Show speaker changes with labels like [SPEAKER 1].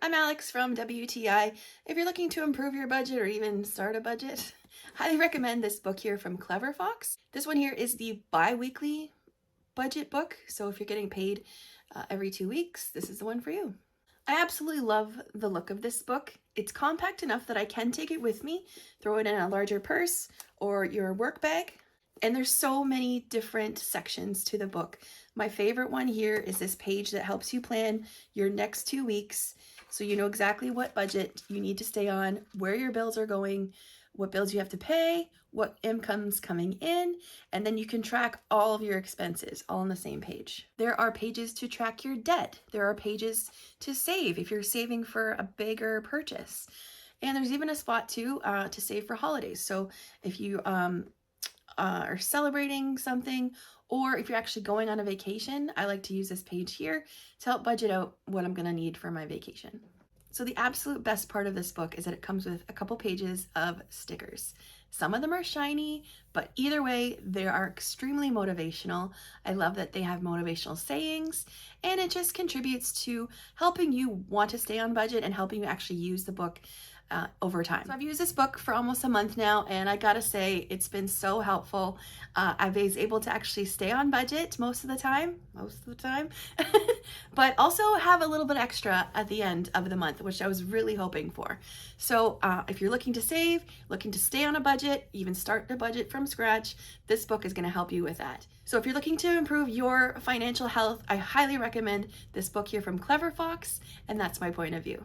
[SPEAKER 1] I'm Alex from WTI. If you're looking to improve your budget or even start a budget, highly recommend this book here from Clever Fox. This one here is the bi-weekly budget book. So if you're getting paid every 2 weeks, this is the one for you. I absolutely love the look of this book. It's compact enough that I can take it with me, throw it in a larger purse or your work bag. And there's so many different sections to the book. My favorite one here is this page that helps you plan your next 2 weeks, so you know exactly what budget you need to stay on, where your bills are going, what bills you have to pay, what income's coming in, and then you can track all of your expenses all on the same page. There are pages to track your debt. There are pages to save if you're saving for a bigger purchase. And there's even a spot too to save for holidays. So if you are celebrating something, or if you're actually going on a vacation, I like to use this page here to help budget out what I'm gonna need for my vacation. So the absolute best part of this book is that it comes with a couple pages of stickers. Some of them are shiny, but either way, they are extremely motivational. I love that they have motivational sayings, and it just contributes to helping you want to stay on budget and helping you actually use the book over time. So I've used this book for almost a month now, and I gotta say it's been so helpful. I was able to actually stay on budget most of the time, but also have a little bit extra at the end of the month, which I was really hoping for. So if you're looking to save, looking to stay on a budget, even start a budget from scratch, this book is gonna help you with that. So if you're looking to improve your financial health, I highly recommend this book here from Clever Fox, and that's my point of view.